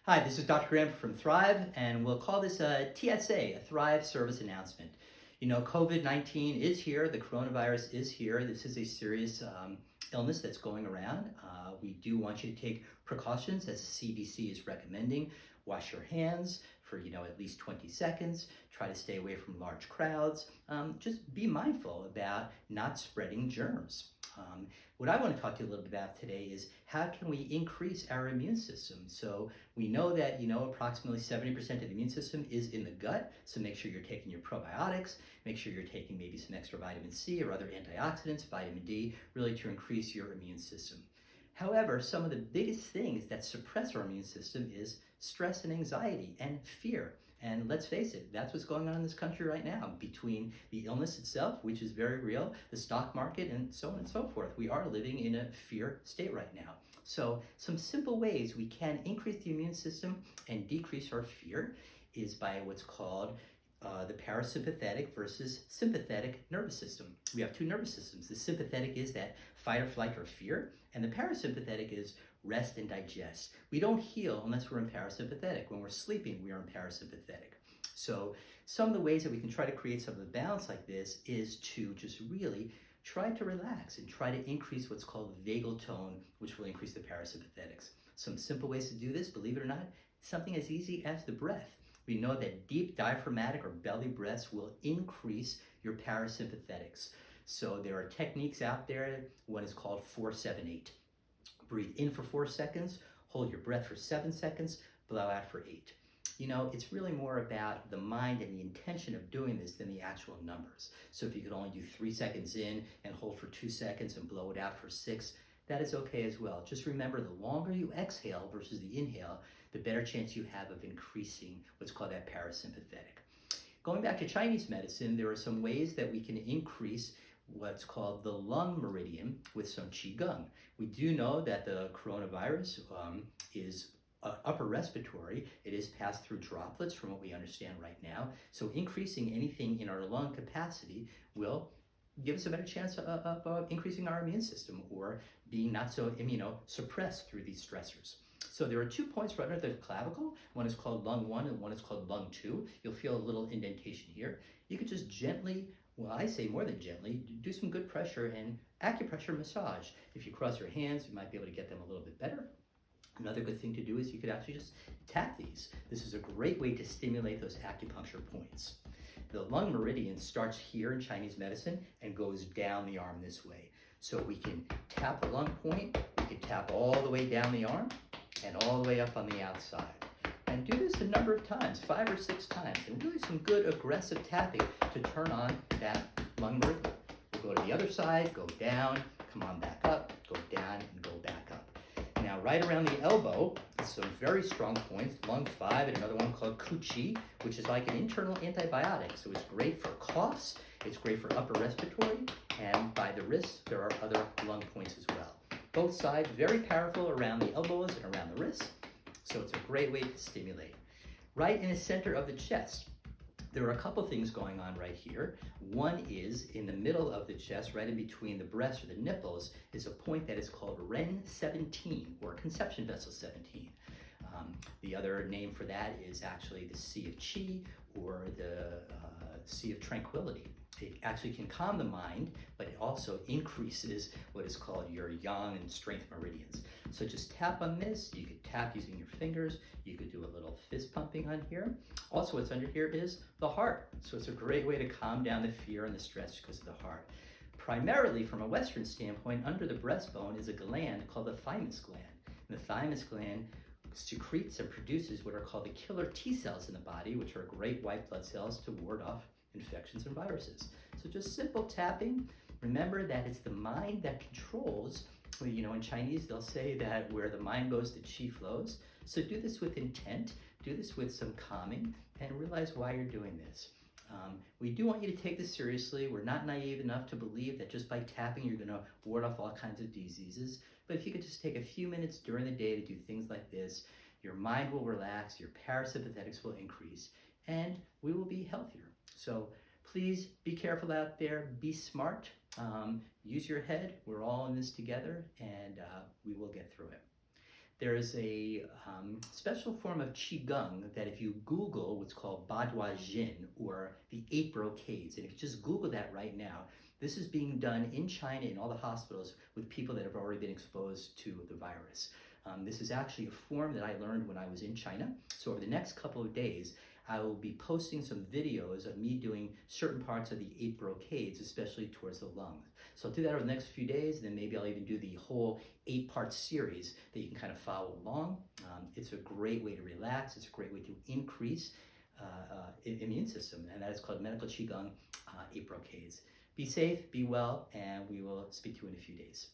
Hi, this is Dr. Greenapple from Thrive, and we'll call this a TSA, a Thrive Service Announcement. You know, COVID-19 is here, the coronavirus is here. This is a serious illness that's going around. We do want you to take precautions as the CDC is recommending. Wash your hands for, at least 20 seconds. Try to stay away from large crowds. Just be mindful about not spreading germs. What I want to talk to you a little bit about today is how can we increase our immune system? So we know that, approximately 70% of the immune system is in the gut. So make sure you're taking your probiotics, make sure you're taking maybe some extra vitamin C or other antioxidants, vitamin D, really to increase your immune system. However, some of the biggest things that suppress our immune system is stress and anxiety and fear. And let's face it, that's what's going on in this country right now, between the illness itself, which is very real, the stock market, and so on and so forth. We are living in a fear state right now. So some simple ways we can increase the immune system and decrease our fear is by what's called the parasympathetic versus sympathetic nervous system. We have two nervous systems. The sympathetic is that fight or flight or fear, and the parasympathetic is rest and digest. We don't heal unless we're in parasympathetic. When we're sleeping, we are in parasympathetic. So some of the ways that we can try to create some of the balance like this is to just really try to relax and try to increase what's called vagal tone, which will increase the parasympathetics. Some simple ways to do this, believe it or not, something as easy as the breath. We know that deep diaphragmatic or belly breaths will increase your parasympathetics. So there are techniques out there. One is called 4-7-8. Breathe in for 4 seconds, hold your breath for 7 seconds, blow out for 8. It's really more about the mind and the intention of doing this than the actual numbers. So if you could only do 3 seconds in and hold for 2 seconds and blow it out for 6, that is okay as well. Just remember, the longer you exhale versus the inhale, the better chance you have of increasing what's called that parasympathetic. Going back to Chinese medicine, there are some ways that we can increase what's called the lung meridian with some qigong. We do know that the coronavirus is upper respiratory. It is passed through droplets from what we understand right now. So increasing anything in our lung capacity will give us a better chance of increasing our immune system or being not so immunosuppressed through these stressors. So there are 2 points right under the clavicle. One is called lung 1 and one is called lung 2. You'll feel a little indentation here. You could just gently, well, I say more than gently, do some good pressure and acupressure massage. If you cross your hands, you might be able to get them a little bit better. Another good thing to do is you could actually just tap these. This is a great way to stimulate those acupuncture points. The lung meridian starts here in Chinese medicine and goes down the arm this way. So we can tap the lung point, we can tap all the way down the arm and all the way up on the outside. And do this a number of times, 5 or 6 times, and really some good aggressive tapping to turn on that lung meridian. We'll go to the other side, go down, come on back up, go down, and go back up. Now, right around the elbow, some very strong points, lung 5 and another one called Kuchi, which is like an internal antibiotic. So it's great for coughs, it's great for upper respiratory, and by the wrist, there are other lung points as well. Both sides, very powerful around the elbows and around the wrists. So it's a great way to stimulate. Right in the center of the chest, there are a couple things going on right here. One is in the middle of the chest, right in between the breast or the nipples, is a point that is called Ren 17 or conception vessel 17. The other name for that is actually the Sea of Qi or the Sea of Tranquility. It actually can calm the mind, but it also increases what is called your yang and strength meridians. So just tap on this. You could tap using your fingers. You could do a little fist pumping on here. Also, what's under here is the heart. So it's a great way to calm down the fear and the stress because of the heart. Primarily, from a Western standpoint, under the breastbone is a gland called the thymus gland. And the thymus gland secretes and produces what are called the killer T cells in the body, which are great white blood cells to ward off infections and viruses. So just simple tapping. Remember that it's the mind that controls. In Chinese, they'll say that where the mind goes, the qi flows. So do this with intent, do this with some calming, and realize why you're doing this. We do want you to take this seriously. We're not naive enough to believe that just by tapping, you're going to ward off all kinds of diseases. But if you could just take a few minutes during the day to do things like this, your mind will relax, your parasympathetics will increase, and we will be healthier. So please be careful out there, be smart, use your head. We're all in this together, and we will get through it. There is a special form of Qigong that if you Google what's called Badua Jin or the 8 brocades, and if you just Google that right now, this is being done in China in all the hospitals with people that have already been exposed to the virus. This is actually a form that I learned when I was in China. So over the next couple of days, I will be posting some videos of me doing certain parts of the 8 brocades, especially towards the lungs. So I'll do that over the next few days, and then maybe I'll even do the whole 8-part series that you can kind of follow along. It's a great way to relax. It's a great way to increase immune system, and that is called Medical Qigong 8 brocades. Be safe, be well, and we will speak to you in a few days.